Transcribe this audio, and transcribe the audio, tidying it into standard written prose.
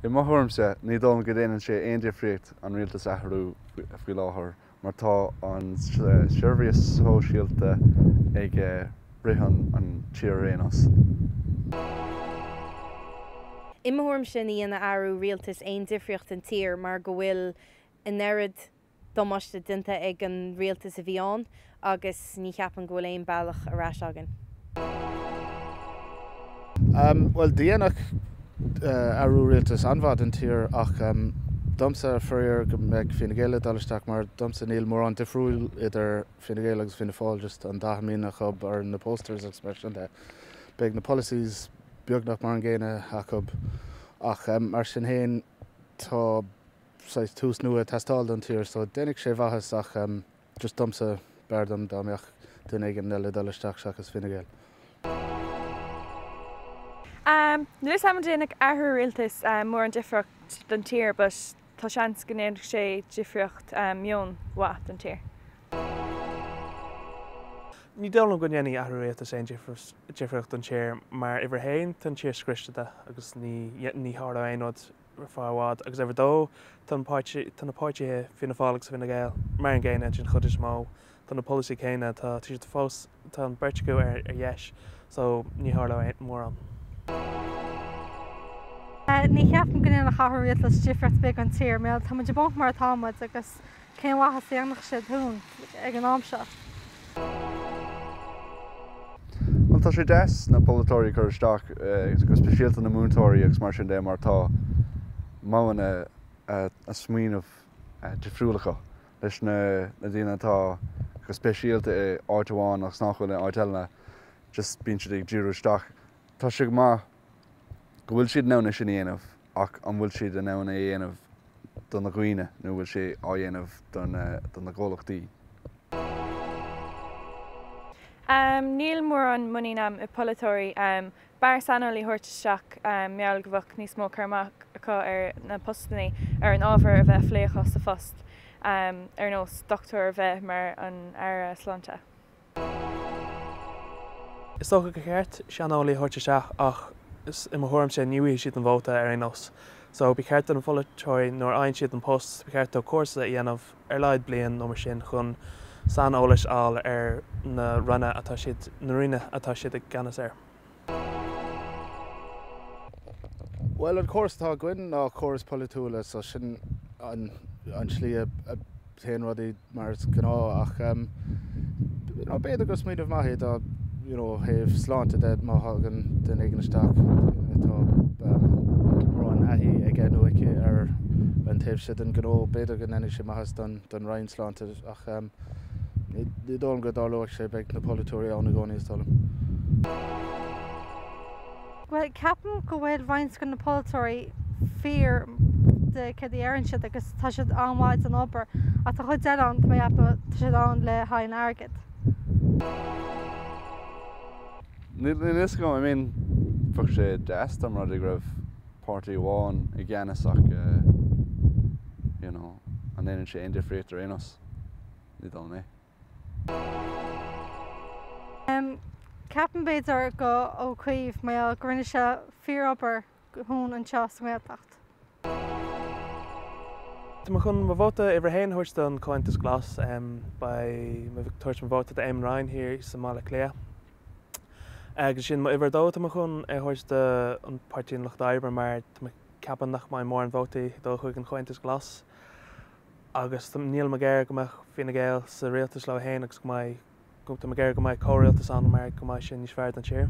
I maithormsa, ní dom go déanann sé aon difríocht an rialtas athrú faoi láthair, mar tá an seirbhís sóisialta ag ritheann an tír réanas. Imithm sin íana airú rialtas aon difriocht an tír mar go bhfuil in airad domáiste dinta ag an rialtas a bhí ann agus ní cheapan go bhfuil aon bailach arás agan. Well, déanach airú rialtas anmhad an tír ach domsa fríor go mbeidh Fine Gael dalisteach mar domsa níl mór an difriúil idir Fine Gael agus Fianna Fáil just an 10 mbliana chub ar na posters expression beag na policies beagnach mar an ggéine hacob ach mar sin héin tá tús nua testáil an tír so dénig sé bhachas ach just domsa berdam dámbeach duine ag an eile dalisteach seachas Fine Gael. Nuair am déananig airthú rialtas mór an difriocht den tír, bus tá seans go ndéanadh sé difriocht mion wath den tír. Ní dólam go ndéanaí airthú rialtas é difriocht den tír, mar idir héin tan tír scristeada agus ní thar aonad fáhád agus idir dó tan na páirtithe Fianna Fáil agus Fine Gael mar an ggéine sin chud is mó tan na policy céine tá tí fós tá beirt go ar dheis so ní thar mór an. Ní cheapan go na chathair rialtas difriocht beag an tír, mé tá muidir bunk mar támad agus cén wathas dhéanamh sé dún ag an am seo. Well, tá sé deas na polytóirí chu isteach go speisialta na múntóirí agus mar sin dé mar tá mána a smaoinemh difriúlacha leis na dtíine atá go speisialta áitimháin ach snáchuil áiteilna just bíonn siad ag ddíriú isteach. Tá sé go maith go bhfuil siad nona sin dhéanamh ach an bhfuil siad a nona dhéanamh don na gcuoine nó bhfuil sé á dhéanamh don na ggólachtaí. Níl mór an muínam i polytóirí bar sanolí thuirteteach meall go bhah níos mó chuach acu ar na postannaí ar an ábhar a bheith phléochas sa fost ar nós doctor a bheith mar an aire sláinte. Is tócha go cheart seanolaí thuirteteach ach is I mthorm sé nniuí siad an bhóta ar aonos. So bí ceart an polytóirí nóair aon siad an post, bí ceart ó cuasa a dhéanamh ar leid bliain nó mar sin chun san ólas áil ar na runna atá siad na rine atá siad ag ganas air. Well, an córas tá gcuin ná córas polytúla so sin an slí a téan rudaí mar gná ach béad agus míad maithid a héh sláinte de má hagan den éigen isteach tá mar an ahí ag nuaice ar an taobh siad an gó béad gan ennig sé maithas don rainn sláinte ach ní dóm go dálaach sé beag na polytóirí anna gcónaí talam. Well, ceapan go bhfuil bhaint go na polytóirí fear de cad éann siad agus tá siad anmhaid an obair a tá chud dead an mé tá siad an le hain airgid. Níos go I mean fug sé deas am rud ag raibh pártaí amháin i gceannas ach an éanann sé aon difríocht ar aonas ní dul mé. Ceapan beidir go ó chuomh mé grinne se fear obair hún an seo méilteacht. Tá chun má bhóta idir héin thuirsta an Cointas Glas tuairt má bhóta de Ryan hir sa mála cléa. Agus sin idir dó tá chun thuirsta an páirtíon lecht d'Oibre mar ceapan nach mai mór an bhótaí dó chuig an Cointas Glas. Agus níl me géir go Fine Gael sa rialtas le héin agus go géir go córialtas an mar go sin níos fearr an tír.